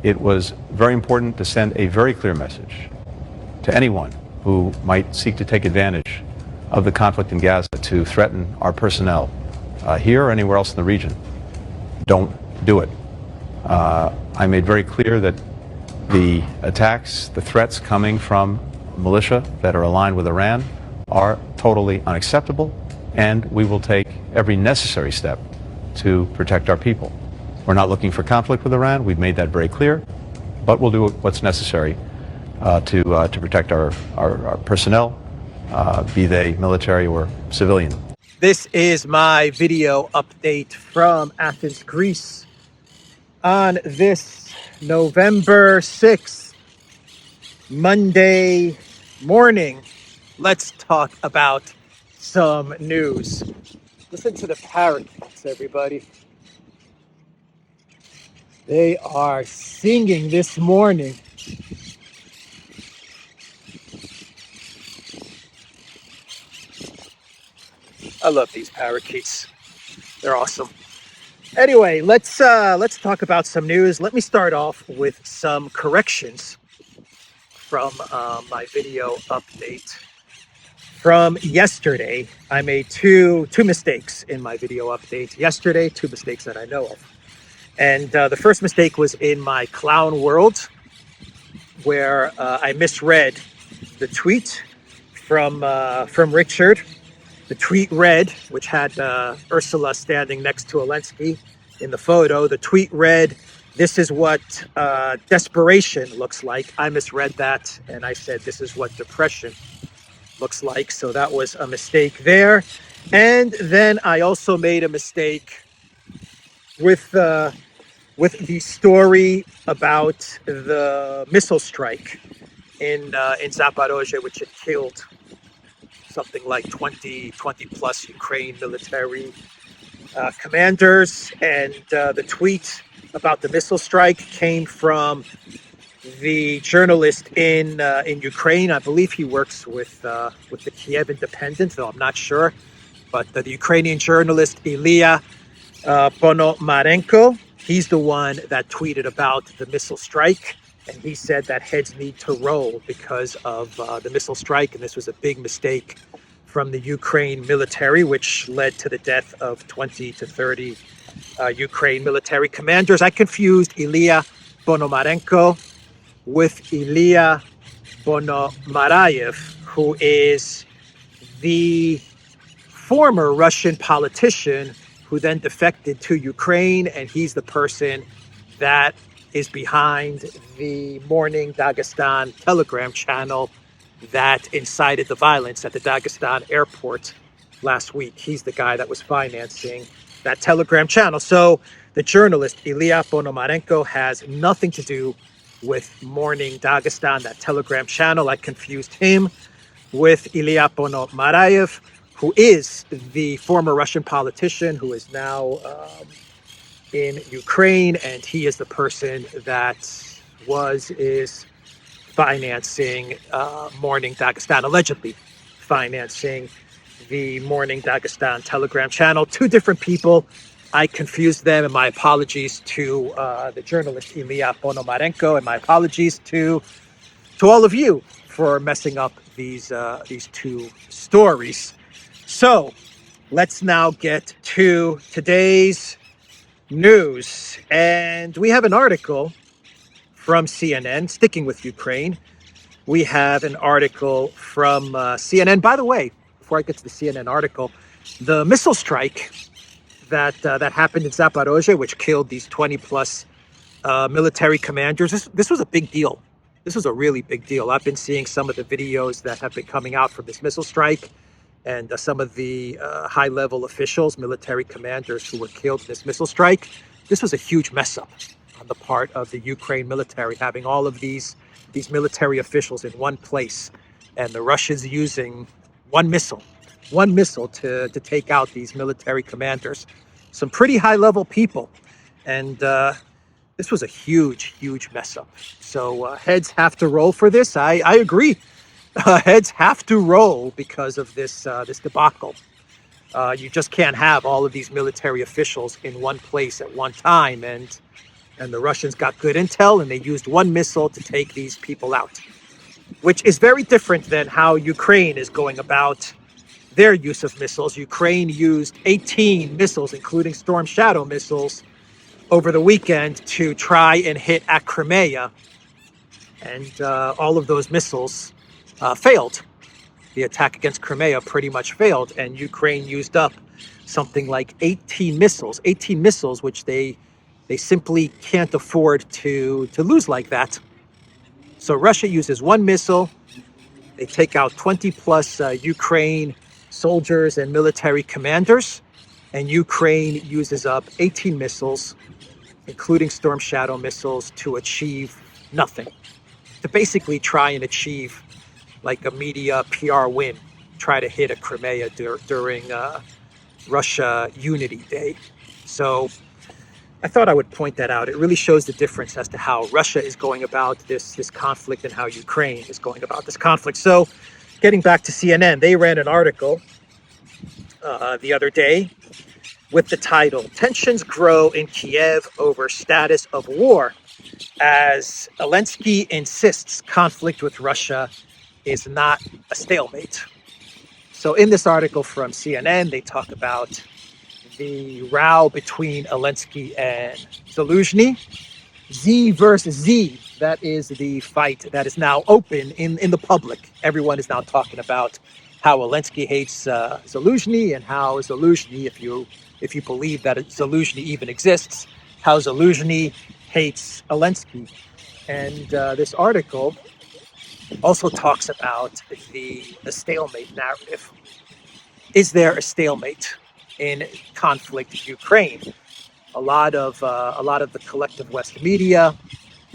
it was very important to send a very clear message to anyone who might seek to take advantage of the conflict in Gaza to threaten our personnel here or anywhere else in the region. Don't do it. I made very clear that the attacks, the threats coming from militia that are aligned with Iran are totally unacceptable, and we will take every necessary step to protect our people. We're not looking for conflict with Iran. We've made that very clear, but we'll do what's necessary to protect our personnel, be they military or civilian. This is my video update from Athens, Greece on this November 6th, Monday morning. Let's talk about some news. Listen to the parakeets, everybody. They are singing this morning. I love these parakeets. They're awesome. Anyway, let's talk about some news. Let me start off with some corrections from my video update from yesterday. I made two mistakes in my video update yesterday, two mistakes that I know of. And the first mistake was in my clown world, where I misread the tweet from Richard. The tweet read, which had Ursula standing next to Zelensky in the photo. The tweet read, "This is what desperation looks like." I misread that, and I said, "This is what depression looks like." So that was a mistake there. And then I also made a mistake with the story about the missile strike in Zaporozhye, which had killed something like 20 plus Ukraine military commanders. And the tweet about the missile strike came from the journalist in Ukraine. I believe he works with the Kiev Independent, though I'm not sure. But the Ukrainian journalist Ilya Ponomarenko, he's the one that tweeted about the missile strike. And he said that heads need to roll because of the missile strike. And this was a big mistake from the Ukraine military, which led to the death of 20 to 30 Ukraine military commanders. I confused Ilya Ponomarenko with Ilya Ponomarayev, who is the former Russian politician who then defected to Ukraine. And he's the person that is behind the Morning Dagestan Telegram channel that incited the violence at the Dagestan airport last week. He's the guy that was financing that Telegram channel. So the journalist Ilya Ponomarenko has nothing to do with Morning Dagestan, that Telegram channel. I confused him with Ilya Ponomarayev, who is the former Russian politician who is now in Ukraine, and he is the person that is financing Morning Dagestan, allegedly financing the Morning Dagestan Telegram channel. Two different people. I confused them, and my apologies to the journalist Ilya Ponomarenko, and my apologies to all of you for messing up these two stories. So let's now get to today's news. And we have an article from CNN, sticking with Ukraine. We have an article from CNN. By the way, before I get to the CNN article, the missile strike that happened in Zaporozhye, which killed these 20 plus military commanders, this was a big deal. This was a really big deal. I've been seeing some of the videos that have been coming out from this missile strike, and some of the high-level officials, military commanders who were killed in this missile strike. This was a huge mess up on the part of the Ukraine military, having all of these military officials in one place, and the Russians using one missile to take out these military commanders. Some pretty high-level people, and this was a huge mess up. So heads have to roll for this. I agree. Heads have to roll because of this debacle. You just can't have all of these military officials in one place at one time, and And the Russians got good intel and they used one missile to take these people out, which is very different than how Ukraine is going about their use of missiles. Ukraine used 18 missiles, including Storm Shadow missiles, over the weekend to try and hit at Crimea. And all of those missiles failed. The attack against Crimea pretty much failed. And Ukraine used up something like 18 missiles, which they simply can't afford to lose like that. So Russia uses one missile. They take out 20 plus Ukraine soldiers and military commanders. And Ukraine uses up 18 missiles, including Storm Shadow missiles, to achieve nothing. To basically try and achieve like a media PR win, try to hit a Crimea during Russia Unity Day. So I thought I would point that out. It really shows the difference as to how Russia is going about this conflict and how Ukraine is going about this conflict. So getting back to CNN, they ran an article the other day with the title, "Tensions Grow in Kiev Over Status of War as Zelensky Insists Conflict with Russia is Not a Stalemate." So in this article from CNN, they talk about the row between Zelensky and Zelensky. Z versus Z, that is the fight that is now open in the public. Everyone is now talking about how Zelensky hates Zelensky, and how Zelensky, if you believe that Zelensky even exists, how Zelensky hates Zelensky. And this article also talks about the stalemate narrative. Is there a stalemate in conflict in Ukraine? A lot of the collective West media,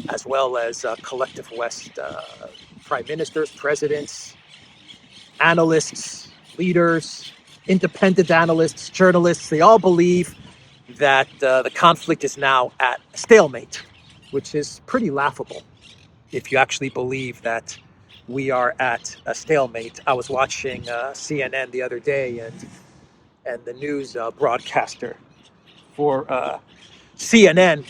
as well as collective West prime ministers, presidents, analysts, leaders, independent analysts, journalists, they all believe that the conflict is now at a stalemate, which is pretty laughable if you actually believe that we are at a stalemate. I was watching CNN the other day, and the news broadcaster for CNN,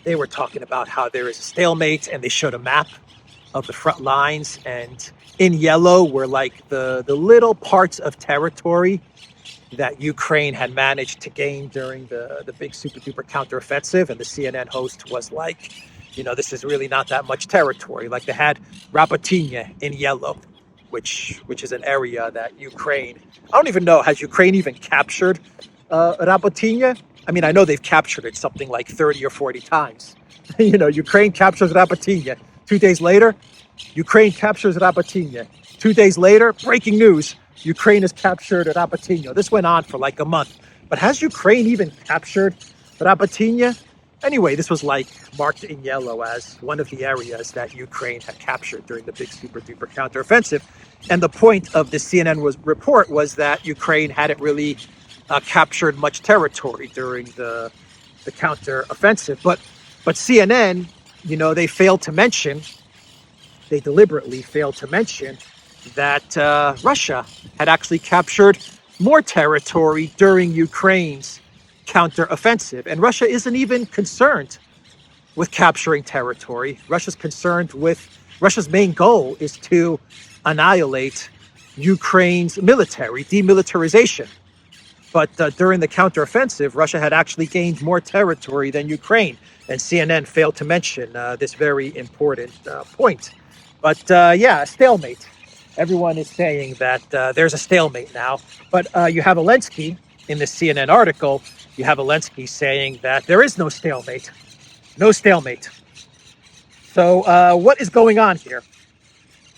they were talking about how there is a stalemate, and they showed a map of the front lines, and in yellow were like the little parts of territory that Ukraine had managed to gain during the big super duper counteroffensive. And the CNN host was like, this is really not that much territory. Like they had Rabotinya in yellow, which is an area that Ukraine, I don't even know, has Ukraine even captured Rabotinya? I mean, I know they've captured it something like 30 or 40 times. Ukraine captures Rabotinya. 2 days later, Ukraine captures Rabotinya. 2 days later, breaking news, Ukraine has captured Rabotinya. This went on for like a month. But has Ukraine even captured Rabotinya? Anyway, this was like marked in yellow as one of the areas that Ukraine had captured during the big super duper counteroffensive. And the point of the CNN report was that Ukraine hadn't really captured much territory during the counteroffensive. But CNN, they deliberately failed to mention that Russia had actually captured more territory during Ukraine's counteroffensive. And Russia isn't even concerned with capturing territory. Russia's main goal is to annihilate Ukraine's military, demilitarization. But during the counteroffensive, Russia had actually gained more territory than Ukraine. And CNN failed to mention this very important point. But a stalemate. Everyone is saying that there's a stalemate now. But you have Zelensky in the CNN article. You have Zelensky saying that there is no stalemate. No stalemate. So what is going on here?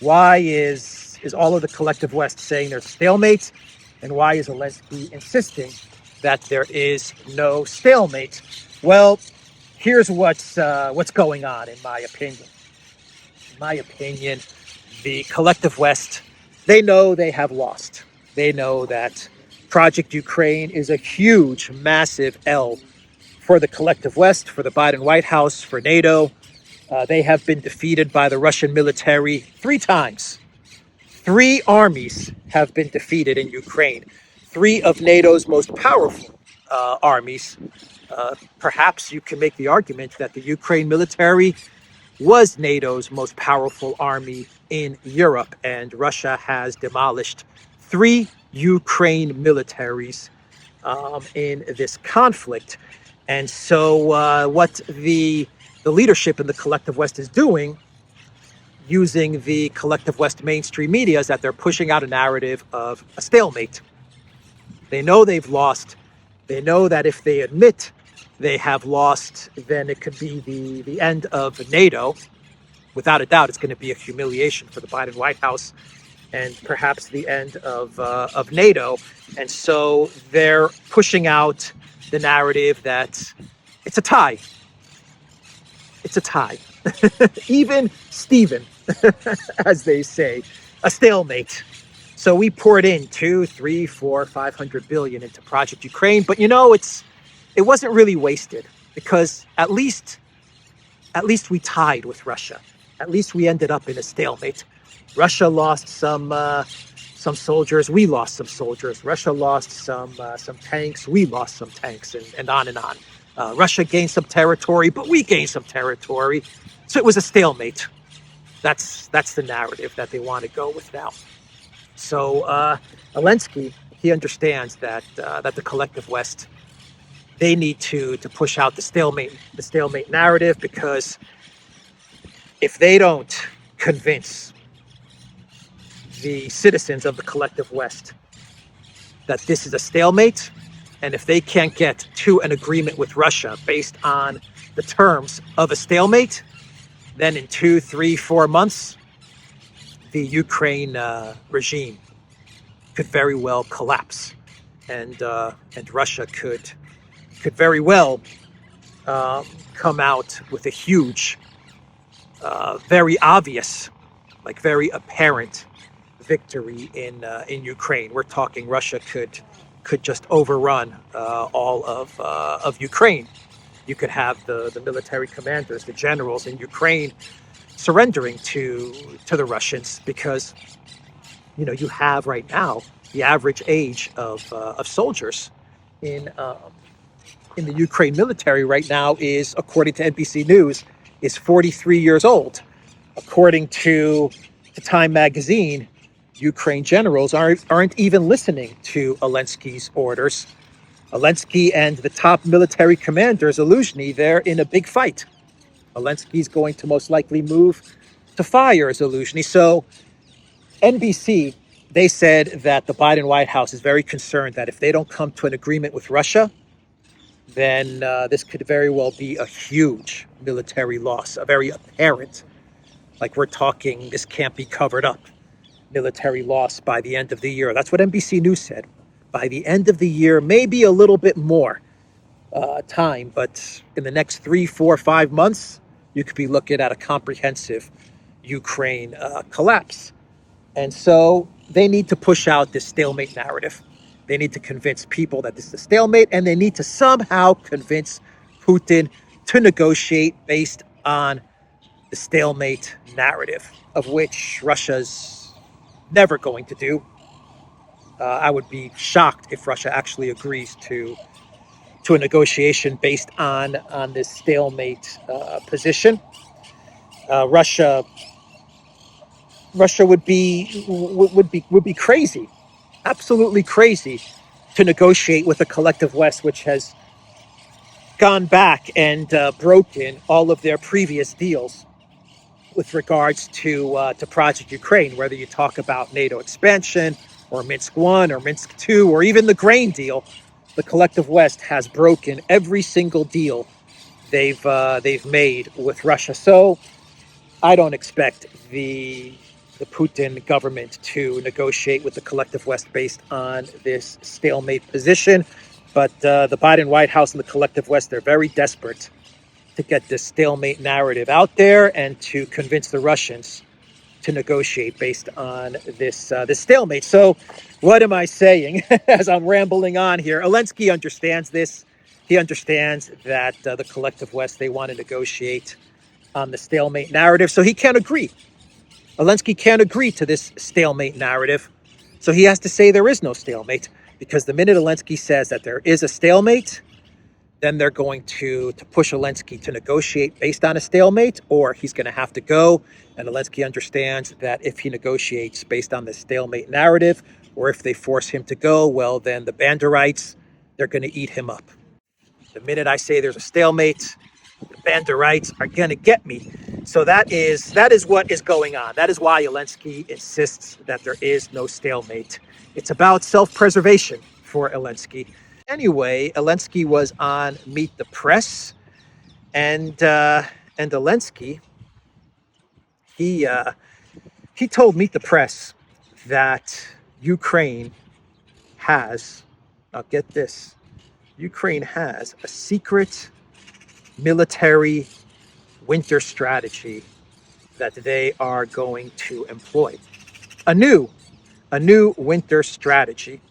Why is all of the collective West saying there's a stalemate? And why is Zelensky insisting that there is no stalemate? Well, here's what's going on, in my opinion. In my opinion, the collective West, they know they have lost. They know that Project Ukraine is a huge, massive L for the collective West, for the Biden White House, for NATO. They have been defeated by the Russian military 3 times. 3 armies have been defeated in Ukraine. 3 of NATO's most powerful armies Perhaps you can make the argument that the Ukraine military was NATO's most powerful army in Europe, and Russia has demolished 3 Ukraine militaries in this conflict. And so what the leadership in the collective West is doing, using the collective West mainstream media, is that they're pushing out a narrative of a stalemate. They know they've lost. They know that if they admit they have lost, then it could be the end of NATO. Without a doubt, it's going to be a humiliation for the Biden White House and perhaps the end of NATO. And so they're pushing out the narrative that it's a tie. It's a tie. Even Steven, as they say, a stalemate. So we poured in 2, 3, 4, 500 billion into Project Ukraine, but you know, it wasn't really wasted, because at least we tied with Russia. At least we ended up in a stalemate. Russia lost some soldiers. We lost some soldiers. Russia lost some tanks. We lost some tanks, and on and on. Russia gained some territory, but we gained some territory. So it was a stalemate. That's the narrative that they want to go with now. So Zelensky, he understands that the collective West, they need to push out the stalemate narrative, because if they don't convince the citizens of the collective West that this is a stalemate, and if they can't get to an agreement with Russia based on the terms of a stalemate, then in 2, 3, 4 months, the Ukraine regime could very well collapse, and Russia could very well come out with a huge, very obvious, like very apparent victory in Ukraine. We're talking Russia could just overrun all of Ukraine. You could have the military commanders, the generals in Ukraine, surrendering to the Russians, because you have right now the average age of soldiers in the Ukraine military right now is, according to NBC News, is 43 years old. According to Time magazine, Ukraine generals aren't even listening to Zelensky's orders. Zelensky and the top military commander, Zelensky, they're in a big fight. Zelensky's going to most likely move to fire Zelensky. So NBC, they said that the Biden White House is very concerned that if they don't come to an agreement with Russia, then this could very well be a huge military loss, a very apparent, like we're talking, this can't be covered up, military loss by the end of the year. That's what NBC News said. By the end of the year, maybe a little bit more time, but in the next 3, 4, 5 months, you could be looking at a comprehensive Ukraine collapse. And so they need to push out this stalemate narrative. They need to convince people that this is a stalemate, and they need to somehow convince Putin to negotiate based on the stalemate narrative, of which Russia's never going to do. I would be shocked if Russia actually agrees to a negotiation based on this stalemate position. Russia would be crazy, absolutely crazy, to negotiate with the collective West, which has gone back and broken all of their previous deals with regards to Project Ukraine, whether you talk about NATO expansion or Minsk 1 or Minsk 2 or even the grain deal. The collective West has broken every single deal they've made with Russia. So I don't expect the Putin government to negotiate with the collective West based on this stalemate position. But the Biden White House and the collective West, they're very desperate to get this stalemate narrative out there and to convince the Russians to negotiate based on this stalemate. So what am I saying as I'm rambling on here? Zelensky understands this. He understands that the collective West, they want to negotiate on the stalemate narrative. So he can't agree. Zelensky can't agree to this stalemate narrative. So he has to say there is no stalemate, because the minute Zelensky says that there is a stalemate, then they're going to push Zelensky to negotiate based on a stalemate, or he's going to have to go. And Zelensky understands that if he negotiates based on the stalemate narrative, or if they force him to go, well, then the Banderites, they're going to eat him up. The minute I say there's a stalemate, the Banderites are going to get me. So that is what is going on. That is why Zelensky insists that there is no stalemate. It's about self-preservation for Zelensky. Anyway, Zelensky was on Meet the Press, and Zelensky, he told Meet the Press that Ukraine has, now get this, Ukraine has a secret military winter strategy that they are going to employ. A new winter strategy.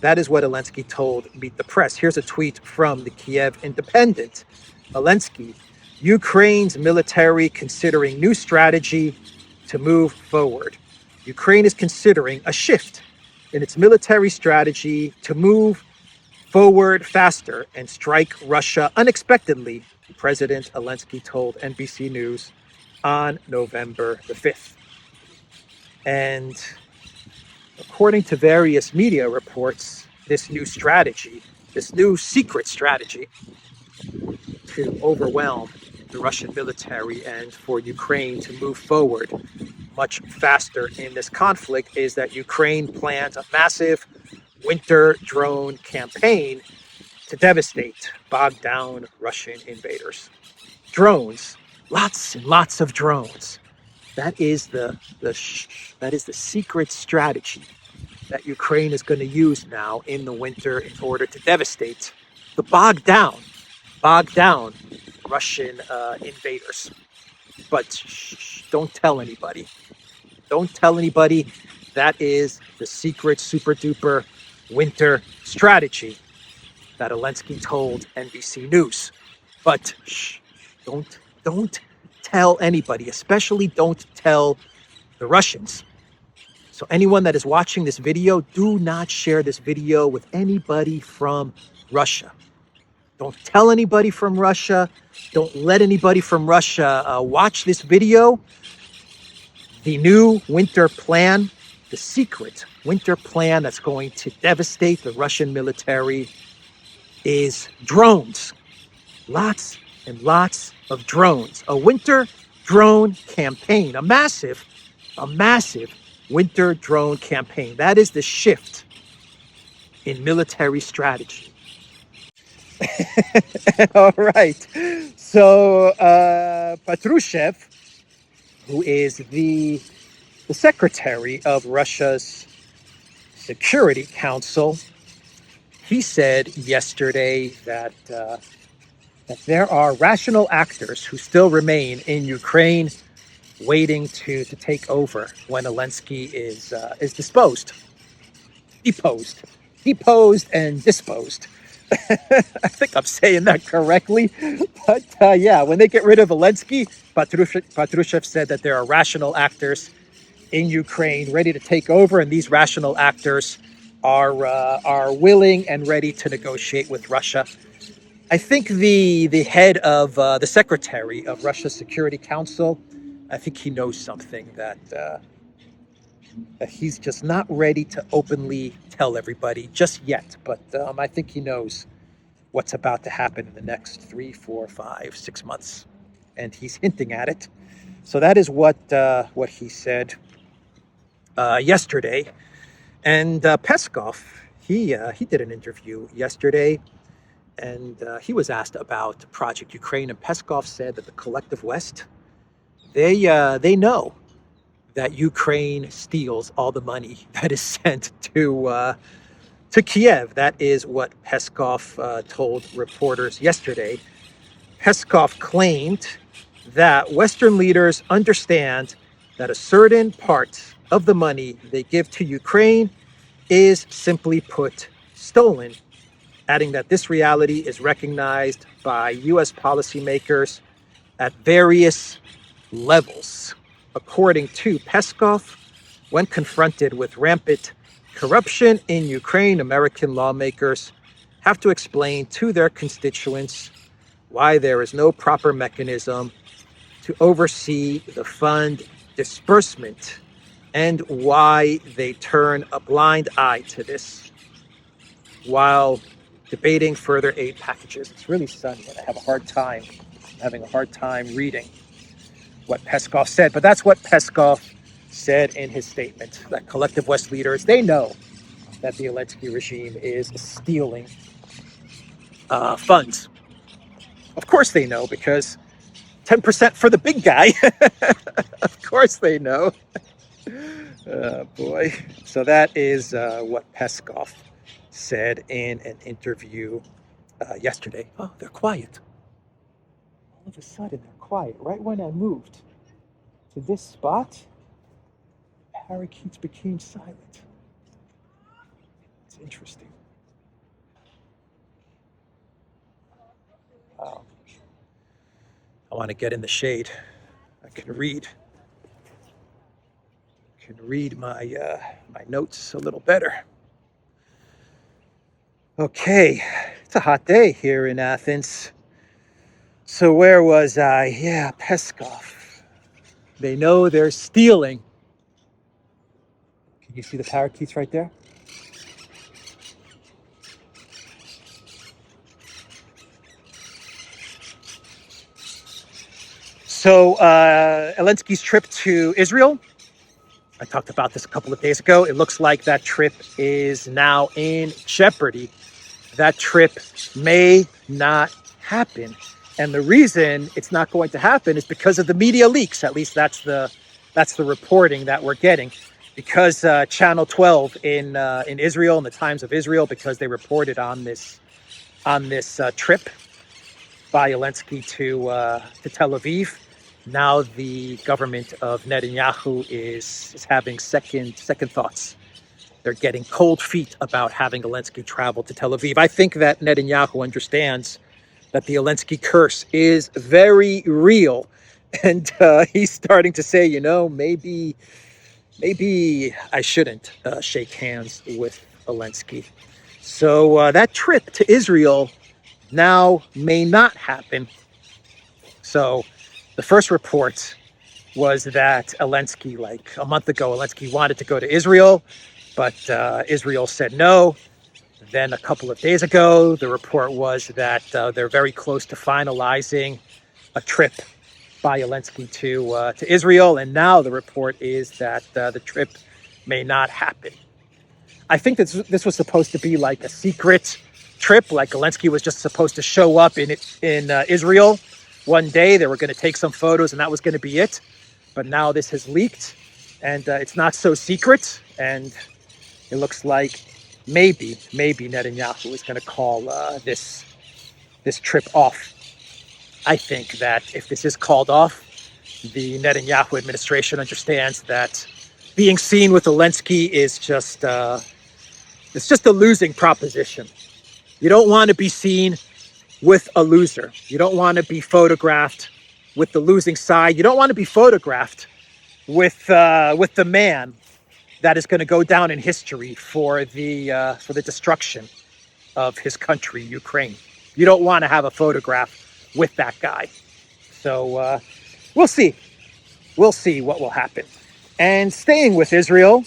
That is what Zelensky told Meet the Press. Here's a tweet from the Kiev Independent. Zelensky, Ukraine's military considering new strategy to move forward. Ukraine is considering a shift in its military strategy to move forward faster and strike Russia unexpectedly, President Zelensky told NBC News on November the 5th. And according to various media reports, this new strategy, this new secret strategy to overwhelm the Russian military and for Ukraine to move forward much faster in this conflict is that Ukraine plans a massive winter drone campaign to devastate, bog down Russian invaders. Drones, lots and lots of drones. That is the secret strategy that Ukraine is going to use now in the winter in order to devastate the bog down Russian invaders. But don't tell anybody. Don't tell anybody. That is the secret super duper winter strategy that Zelensky told NBC News. But don't tell anybody, especially don't tell the Russians. So anyone that is watching this video, do not share this video with anybody from Russia. Don't tell anybody from Russia. Don't let anybody from Russia watch this video. The new winter plan, the secret winter plan that's going to devastate the Russian military is drones. Lots and lots of drones. A winter drone campaign, a massive winter drone campaign. That is the shift in military strategy. All right. So Patrushev, who is the secretary of Russia's Security Council, he said yesterday that there are rational actors who still remain in Ukraine waiting to take over when Zelensky is deposed and disposed. I think I'm saying that correctly. But yeah, when they get rid of Zelensky, Patrushev said that there are rational actors in Ukraine ready to take over, and these rational actors are willing and ready to negotiate with Russia. I think the head of the secretary of Russia's Security Council, I think he knows something that he's just not ready to openly tell everybody just yet. But I think he knows what's about to happen in the next 3, 4, 5, 6 months, and he's hinting at it. So that is what he said yesterday. And Peskov, he did an interview yesterday, and he was asked about Project Ukraine, and Peskov said that the collective West, they know that Ukraine steals all the money that is sent to Kiev. That is what Peskov told reporters yesterday. Peskov claimed that Western leaders understand that a certain part of the money they give to Ukraine is, simply put, stolen, adding that this reality is recognized by U.S. policymakers at various levels. According to Peskov, when confronted with rampant corruption in Ukraine, American lawmakers have to explain to their constituents why there is no proper mechanism to oversee the fund disbursement and why they turn a blind eye to this while debating further aid packages. It's really sunny and I have having a hard time reading what Peskov said, but that's what Peskov said in his statement, that collective West leaders, they know that the Zelensky regime is stealing funds. Of course they know, because 10% for the big guy. Of course they know. Oh boy. So that is what Peskov said in an interview yesterday. Oh, they're quiet. All of a sudden, they're quiet. Right when I moved to this spot, parakeets became silent. It's interesting. Wow. I want to get in the shade. I can read my my notes a little better. Okay, it's a hot day here in Athens. So where was I? Yeah, Peskov. They know they're stealing. Can you see the parakeets right there? So Zelensky's trip to Israel, I talked about this a couple of days ago. It looks like that trip is now in jeopardy. That trip may not happen. And the reason it's not going to happen is because of the media leaks. At least that's the reporting that we're getting. Because Channel 12 in Israel, in the Times of Israel, because they reported on this trip by Zelensky to Tel Aviv. Now the government of Netanyahu is having second thoughts. They're getting cold feet about having Zelensky travel to Tel Aviv. I think that Netanyahu understands that the Zelensky curse is very real. And he's starting to say, maybe I shouldn't shake hands with Zelensky. So that trip to Israel now may not happen. So the first report was that Zelensky, like a month ago, Zelensky wanted to go to Israel, but Israel said no. Then a couple of days ago, the report was that they're very close to finalizing a trip by Zelensky to Israel. And now the report is that the trip may not happen. I think that this was supposed to be like a secret trip, like Zelensky was just supposed to show up in Israel one day. They were going to take some photos and that was going to be it. But now this has leaked and it's not so secret. And it looks like maybe Netanyahu is going to call this trip off. I think that if this is called off, the Netanyahu administration understands that being seen with Zelensky is just it's just a losing proposition. You don't want to be seen with a loser. You don't want to be photographed with the losing side. You don't want to be photographed with the man that is going to go down in history for the destruction of his country, Ukraine. You don't want to have a photograph with that guy. So we'll see. We'll see what will happen. And staying with Israel,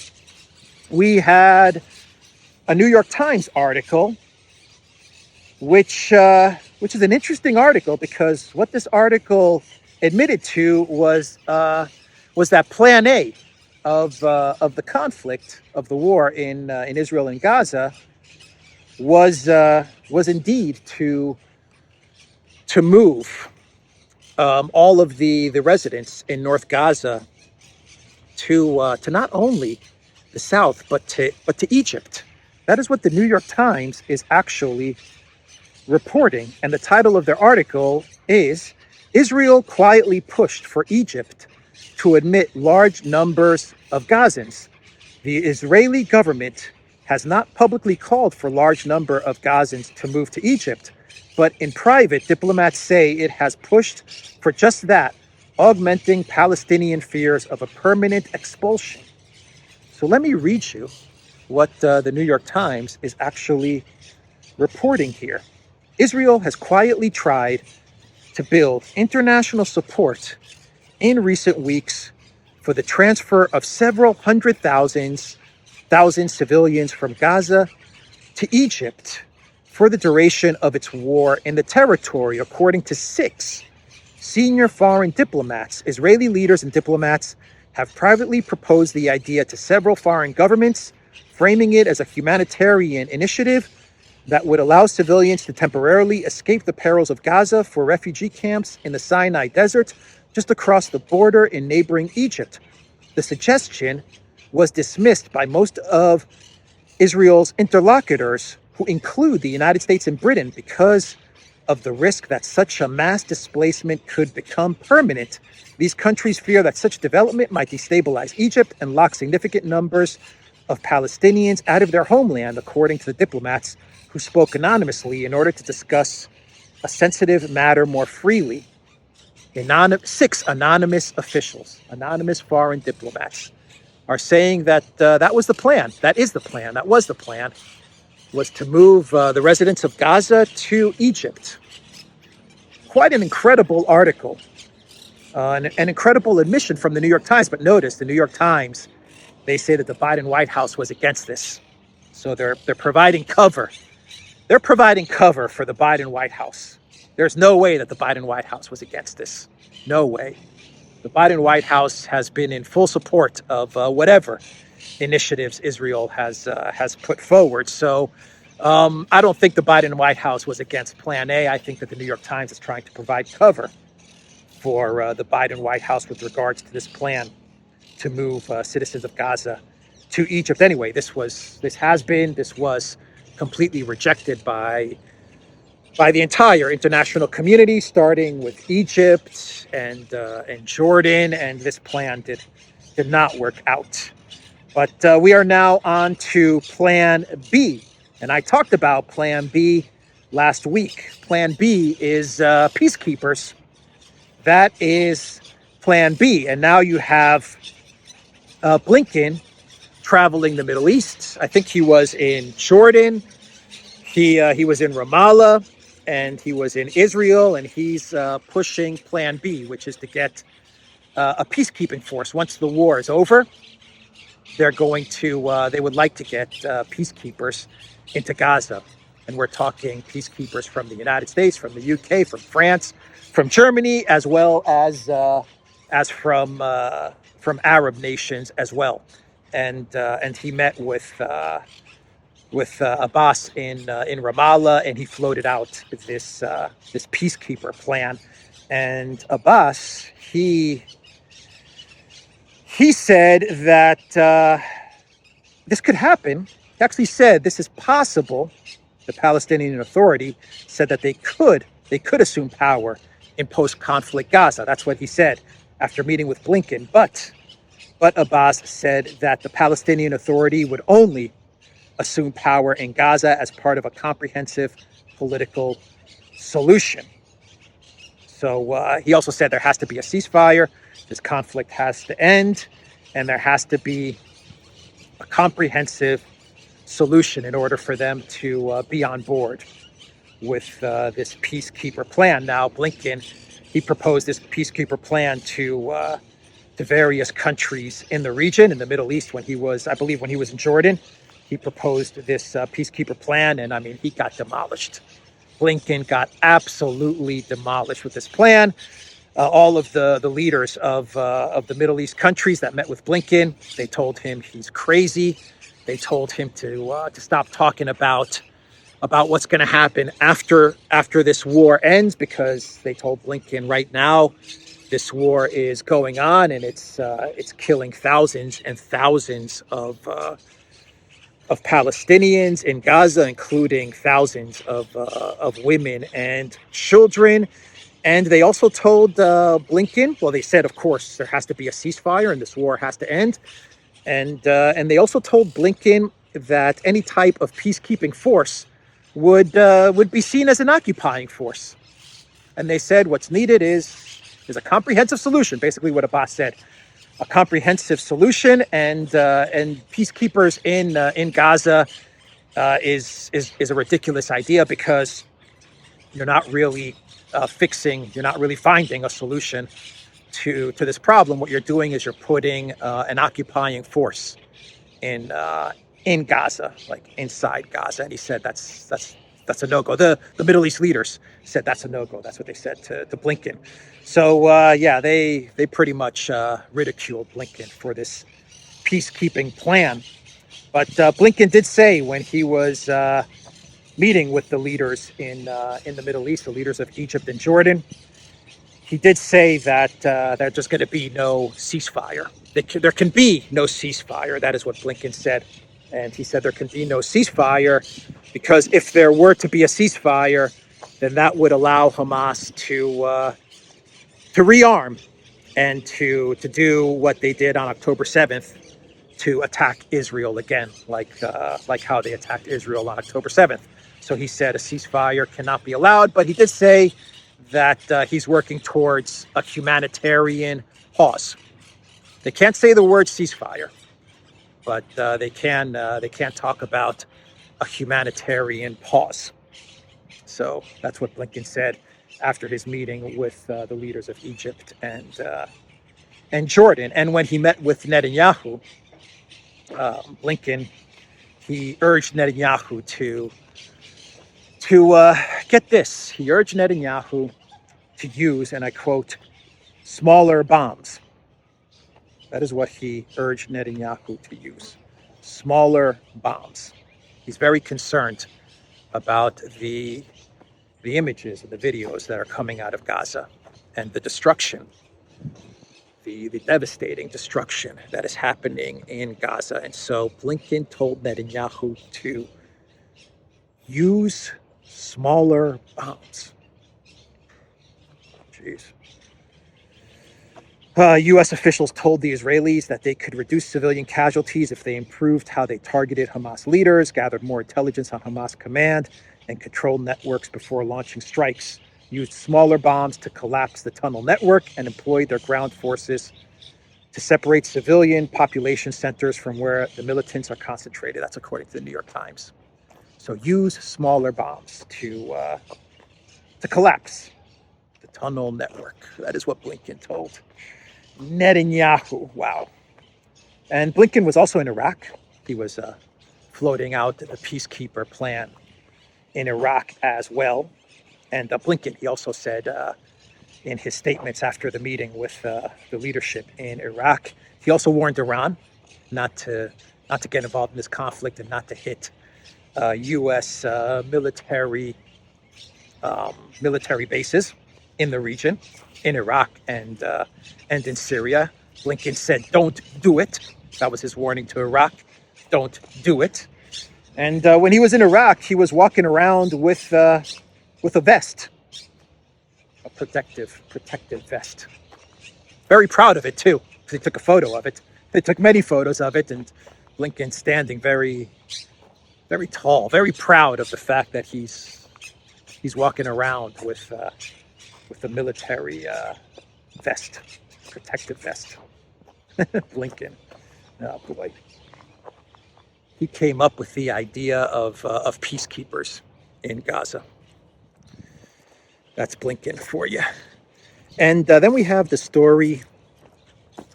we had a New York Times article, which is an interesting article because what this article admitted to was that Plan A of the conflict of the war in Israel and Gaza was indeed to move all of the residents in North Gaza to not only the south but to Egypt. That is what the New York Times is actually reporting, and the title of their article is "Israel Quietly Pushed for Egypt to Admit Large Numbers of Gazans. The Israeli government has not publicly called for large number of Gazans to move to Egypt, but in private, diplomats say it has pushed for just that, augmenting Palestinian fears of a permanent expulsion." So let me read you what the New York Times is actually reporting here. Israel has quietly tried to build international support in recent weeks for the transfer of several thousand civilians from Gaza to Egypt for the duration of its war in the territory, according to 6 senior foreign diplomats. Israeli leaders and diplomats have privately proposed the idea to several foreign governments, framing it as a humanitarian initiative that would allow civilians to temporarily escape the perils of Gaza for refugee camps in the Sinai Desert, just across the border in neighboring Egypt. The suggestion was dismissed by most of Israel's interlocutors, who include the United States and Britain, because of the risk that such a mass displacement could become permanent. These countries fear that such development might destabilize Egypt and lock significant numbers of Palestinians out of their homeland, according to the diplomats who spoke anonymously in order to discuss a sensitive matter more freely. 6 anonymous officials, anonymous foreign diplomats, are saying that that was the plan. That is the plan. That was the plan, was to move the residents of Gaza to Egypt. Quite an incredible article, an incredible admission from the New York Times. But notice, the New York Times, they say that the Biden White House was against this. So they're providing cover. They're providing cover for the Biden White House. There's no way that the Biden White House was against this. No way. The Biden White House has been in full support of whatever initiatives Israel has put forward. So I don't think the Biden White House was against Plan A. I think that the New York Times is trying to provide cover for the Biden White House with regards to this plan to move citizens of Gaza to Egypt. Anyway, this was completely rejected by the entire international community, starting with Egypt and Jordan, and this plan did not work out. But we are now on to Plan B, and I talked about Plan B last week. Plan B is peacekeepers. That is Plan B, and now you have Blinken traveling the Middle East. I think he was in Jordan. He was in Ramallah, and he was in Israel, and he's pushing Plan B, which is to get a peacekeeping force. Once the war is over, they would like to get peacekeepers into Gaza. And we're talking peacekeepers from the United States, from the UK, from France, from Germany, as well as from Arab nations as well. And he met with Abbas in Ramallah, and he floated out this peacekeeper plan. And Abbas, he said that this could happen. He actually said this is possible. The Palestinian Authority said that they could assume power in post-conflict Gaza. That's what he said after meeting with Blinken. But Abbas said that the Palestinian Authority would only assume power in Gaza as part of a comprehensive political solution. So he also said there has to be a ceasefire. This conflict has to end, and there has to be a comprehensive solution in order for them to be on board with this peacekeeper plan. Now, Blinken, he proposed this peacekeeper plan to various countries in the region, in the Middle East, when he was in Jordan. He proposed this peacekeeper plan, and I mean, he got demolished. Blinken got absolutely demolished with this plan. All of the leaders of the Middle East countries that met with Blinken, they told him he's crazy. They told him to stop talking about what's going to happen after this war ends, because they told Blinken right now this war is going on, and it's killing thousands and thousands of Palestinians in Gaza, including thousands of women and children. And they also told Blinken, well, they said, of course, there has to be a ceasefire and this war has to end. And they also told Blinken that any type of peacekeeping force would be seen as an occupying force. And they said what's needed is a comprehensive solution, basically what Abbas said. A comprehensive solution, and peacekeepers in Gaza, is a ridiculous idea, because you're not really you're not really finding a solution to this problem. What you're doing is you're putting an occupying force in Gaza, like inside Gaza. And he said that's a no-go. The Middle East leaders said that's a no-go. That's what they said to Blinken. So yeah, they pretty much ridiculed Blinken for this peacekeeping plan. But Blinken did say, when he was meeting with the leaders in the Middle East, the leaders of Egypt and Jordan, he did say that there's going to be no ceasefire. There can be no ceasefire. That is what Blinken said. And he said there can be no ceasefire because if there were to be a ceasefire, then that would allow Hamas to rearm and to do what they did on October 7th, to attack Israel again, like how they attacked Israel on October 7th. So he said a ceasefire cannot be allowed, but he did say that he's working towards a humanitarian pause. They can't say the word ceasefire, but they can talk about a humanitarian pause. So that's what Blinken said after his meeting with the leaders of Egypt and Jordan. And when he met with Netanyahu, Blinken, he urged Netanyahu to get this. He urged Netanyahu to use, and I quote, smaller bombs. That is what he urged Netanyahu to use, smaller bombs. He's very concerned about the images and the videos that are coming out of Gaza and the destruction, the devastating destruction that is happening in Gaza. And so Blinken told Netanyahu to use smaller bombs. Jeez. U.S. officials told the Israelis that they could reduce civilian casualties if they improved how they targeted Hamas leaders, gathered more intelligence on Hamas command, and controlled networks before launching strikes, used smaller bombs to collapse the tunnel network, and employed their ground forces to separate civilian population centers from where the militants are concentrated. That's according to the New York Times. So use smaller bombs to collapse the tunnel network. That is what Blinken told Netanyahu. Wow. And Blinken was also in Iraq. He was floating out the Peacekeeper plan in Iraq as well. And Blinken, he also said in his statements after the meeting with the leadership in Iraq, he also warned Iran not to get involved in this conflict and not to hit U.S. military bases in the region, in Iraq and in Syria. Blinken said, "Don't do it." That was his warning to Iraq. Don't do it. And when he was in Iraq, he was walking around with a vest, a protective vest. Very proud of it too, because he took a photo of it. They took many photos of it, and Blinken standing very, very tall, very proud of the fact that he's walking around with the military vest, protective vest. Blinken, oh boy, he came up with the idea of peacekeepers in Gaza. That's Blinken for you. And then we have the story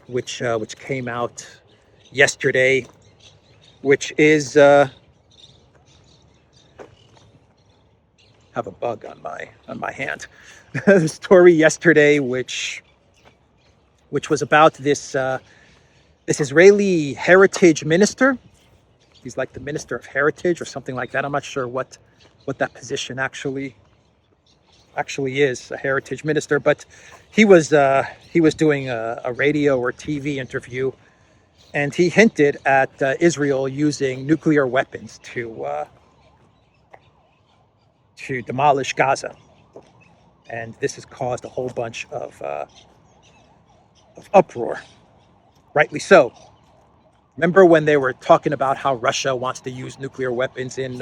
which came out yesterday, which is have a bug on my hand. The story yesterday, which was about this Israeli heritage minister. He's like the minister of heritage or something like that. I'm not sure what that position actually is, a heritage minister, but he was doing a radio or TV interview, and he hinted at Israel using nuclear weapons to demolish Gaza, and this has caused a whole bunch of uproar, rightly so. Remember when they were talking about how Russia wants to use nuclear weapons in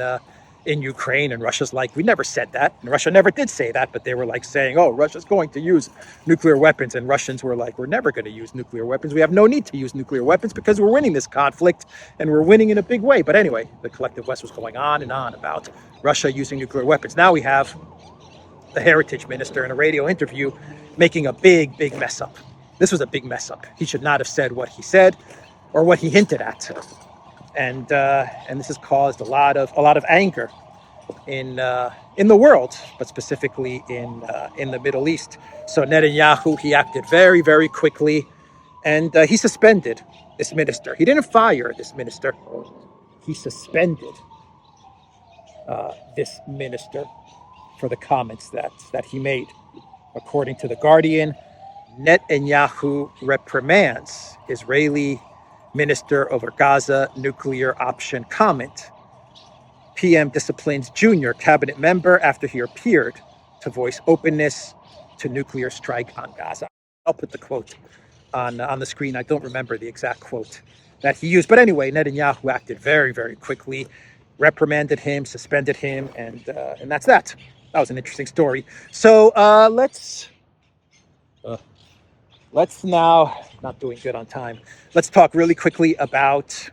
in Ukraine, and Russia's like, we never said that, and Russia never did say that, but they were like saying, oh, Russia's going to use nuclear weapons, and Russians were like, we're never going to use nuclear weapons. We have no need to use nuclear weapons because we're winning this conflict, and we're winning in a big way. But anyway, the collective West was going on and on about Russia using nuclear weapons. Now we have the heritage minister in a radio interview making a big mess up. This was a big mess up. He should not have said what he said or what he hinted at. And this has caused a lot of anger in the world, but specifically in the Middle East. So Netanyahu, he acted very quickly, and he suspended this minister. He didn't fire this minister. He suspended this minister for the comments that he made. According to The Guardian, Netanyahu reprimands Israeli Minister over Gaza nuclear option comment. PM disciplines junior cabinet member after he appeared to voice openness to nuclear strike on Gaza. I'll put the quote on the screen. I don't remember the exact quote that he used. But anyway, Netanyahu acted very quickly, reprimanded him, suspended him, and that's that. That was an interesting story. So let's now, not doing good on time, let's talk really quickly about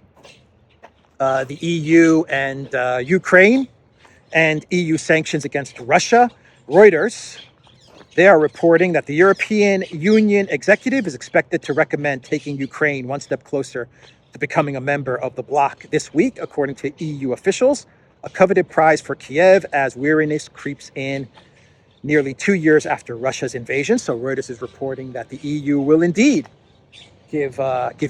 the EU and Ukraine and EU sanctions against Russia. Reuters, they are reporting that the European Union executive is expected to recommend taking Ukraine one step closer to becoming a member of the bloc this week, according to EU officials, a coveted prize for Kiev as weariness creeps in nearly 2 years after Russia's invasion. So Reuters is reporting that the EU will indeed give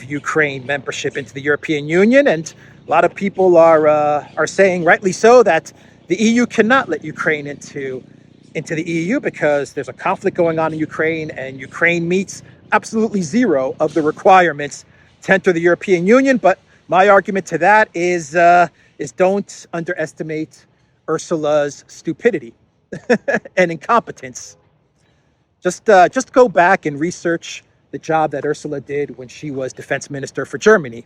Ukraine membership into the European Union, and a lot of people are saying, rightly so, that the EU cannot let Ukraine into the EU because there's a conflict going on in Ukraine, and Ukraine meets absolutely zero of the requirements to enter the European Union. But my argument to that is don't underestimate Ursula's stupidity and incompetence. Just go back and research the job that Ursula did when she was defense minister for Germany,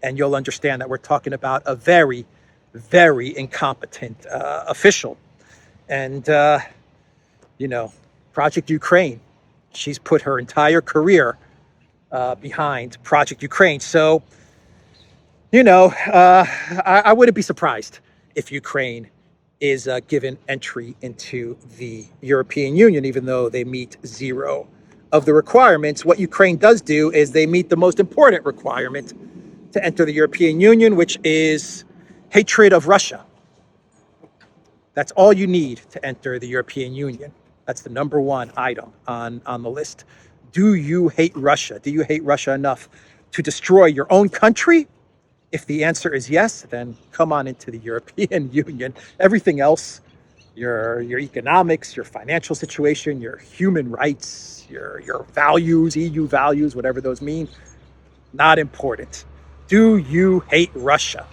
and you'll understand that we're talking about a very incompetent official. And Project Ukraine, she's put her entire career behind Project Ukraine. So I wouldn't be surprised if Ukraine is given entry into the European Union, even though they meet zero of the requirements. What Ukraine does do is they meet the most important requirement to enter the European Union, which is hatred of Russia. That's all you need to enter the European Union. That's the number one item on the list. Do you hate Russia? Do you hate Russia enough to destroy your own country? If the answer is yes, then come on into the European Union. Everything else, your economics, your financial situation, your human rights, your values, EU values, whatever those mean, not important. Do you hate Russia?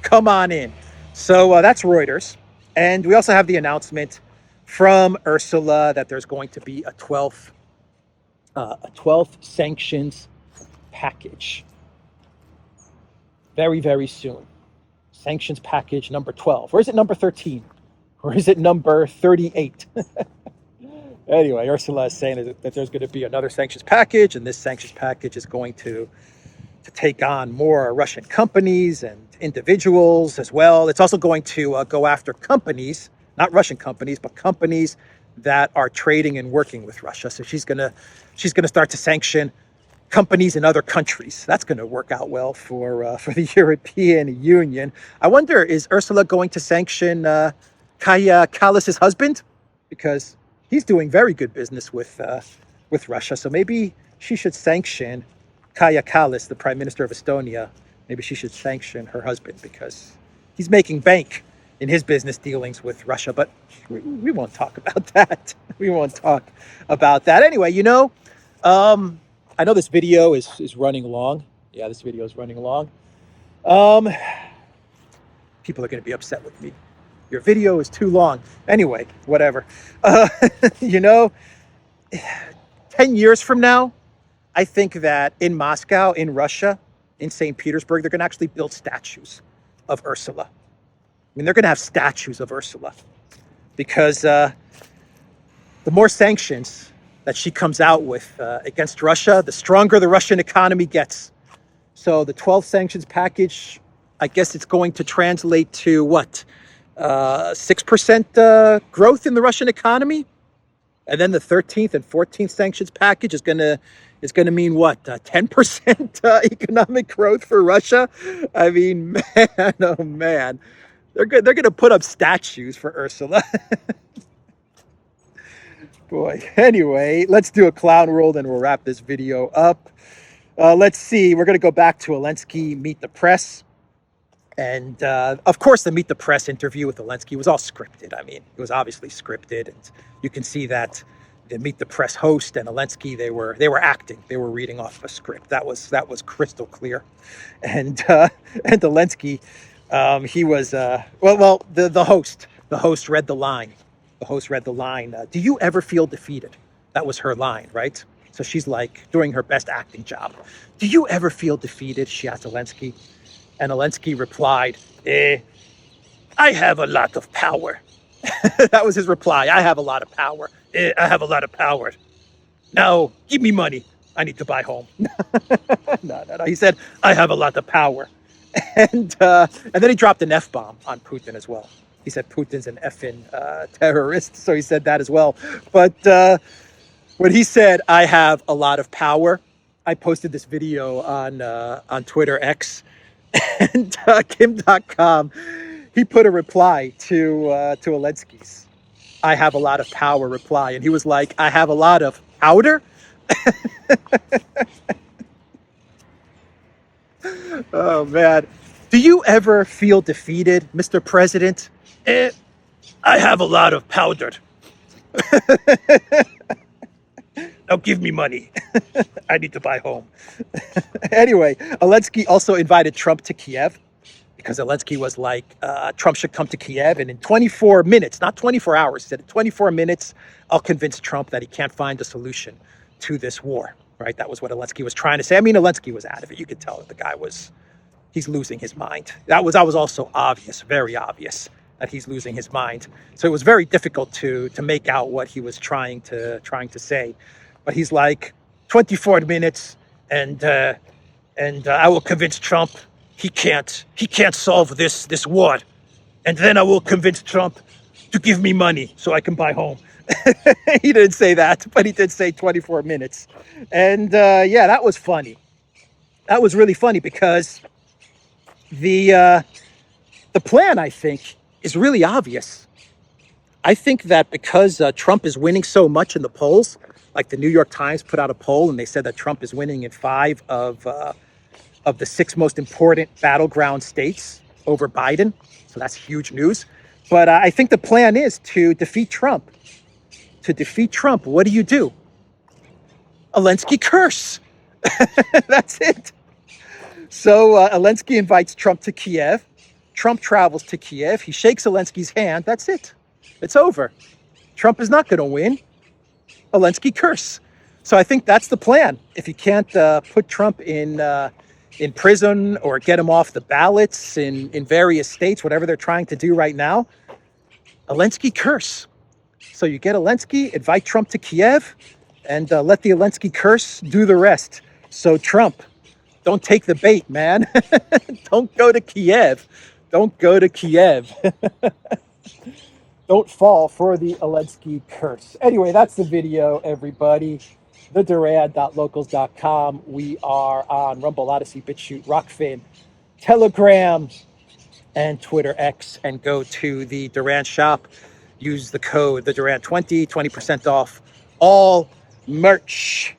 Come on in. So that's Reuters. And we also have the announcement from Ursula that there's going to be a 12th sanctions package. Very soon. Sanctions package number 12. Or is it number 13? Or is it number 38? Anyway, Ursula is saying that there's going to be another sanctions package, and this sanctions package is going to take on more Russian companies and individuals as well. It's also going to go after companies, not Russian companies, but companies that are trading and working with Russia. So she's gonna start to sanction companies in other countries. That's going to work out well for the European Union. I wonder, is Ursula going to sanction Kaya Kallas's husband? Because he's doing very good business with Russia. So maybe she should sanction Kaya Kallas, the Prime Minister of Estonia. Maybe she should sanction her husband because he's making bank in his business dealings with Russia. But we won't talk about that. We won't talk about that. Anyway, I know this video is running long. Yeah, this video is running long. People are going to be upset with me. Your video is too long. Anyway, whatever. 10 years from now, I think that in Moscow, in Russia, in St. Petersburg, they're going to actually build statues of Ursula. mean, they're going to have statues of Ursula because the more sanctions that she comes out with against Russia, the stronger the Russian economy gets. So the 12 sanctions package, I guess it's going to translate to what? 6% growth in the Russian economy? And then the 13th and 14th sanctions package is going to mean what? 10% economic growth for Russia? I mean, man, oh man. They're good. They're going to put up statues for Ursula. Boy. Anyway, let's do a clown roll, then we'll wrap this video up. Let's see. We're going to go back to Zelensky Meet the Press. And of course, the Meet the Press interview with Zelensky was all scripted. I mean, it was obviously scripted. And you can see that the Meet the Press host and Zelensky, they were acting. They were reading off a script. That was crystal clear. And Zelensky, he was, the host read the line. The host read the line, do you ever feel defeated? That was her line, right? So she's like doing her best acting job. Do you ever feel defeated? She asked Zelensky. And Zelensky replied, I have a lot of power. That was his reply. I have a lot of power. I have a lot of power. Now, give me money. I need to buy home. No. He said, I have a lot of power. And then he dropped an F-bomb on Putin as well. He said Putin's an effing terrorist. So he said that as well. But when he said, I have a lot of power, I posted this video on Twitter X. And Kim.com, he put a reply to Zelensky's I have a lot of power reply. And he was like, I have a lot of powder? Oh, man. Do you ever feel defeated, Mr. President? I have a lot of powder. Now give me money. I need to buy home. Anyway, Zelensky also invited Trump to Kiev because Zelensky was like, Trump should come to Kiev. And in 24 minutes, not 24 hours, he said in 24 minutes, I'll convince Trump that he can't find a solution to this war, right? That was what Zelensky was trying to say. I mean, Zelensky was out of it. You could tell that the guy he's losing his mind. That was also obvious, very obvious, that he's losing his mind. So it was very difficult to make out what he was trying to say. But he's like, 24 minutes, and I will convince Trump he can't solve this war, and then I will convince Trump to give me money so I can buy home. He didn't say that, but he did say 24 minutes, and yeah, that was funny. That was really funny because the plan, I think, is really obvious. I think that because Trump is winning so much in the polls, like the New York Times put out a poll and they said that Trump is winning in 5 of the 6 most important battleground states over Biden. So that's huge news. But I think the plan is to defeat Trump. To defeat Trump, what do? Zelensky curse. That's it. So Zelensky invites Trump to Kiev. Trump travels to Kiev. He shakes Zelensky's hand. That's it. It's over. Trump is not going to win. Zelensky curse. So I think that's the plan. If you can't put Trump in prison or get him off the ballots in various states, whatever they're trying to do right now, Zelensky curse. So you get Zelensky, invite Trump to Kiev, and let the Zelensky curse do the rest. So Trump, don't take the bait, man. Don't go to Kiev. Don't go to Kiev. Don't fall for the Zelensky curse. Anyway, that's the video, everybody. The Duran.locals.com. We are on Rumble, Odyssey, BitChute, Rockfin, Telegram, and Twitter X. And go to the Duran shop. Use the code, the Duran20, 20% off all merch.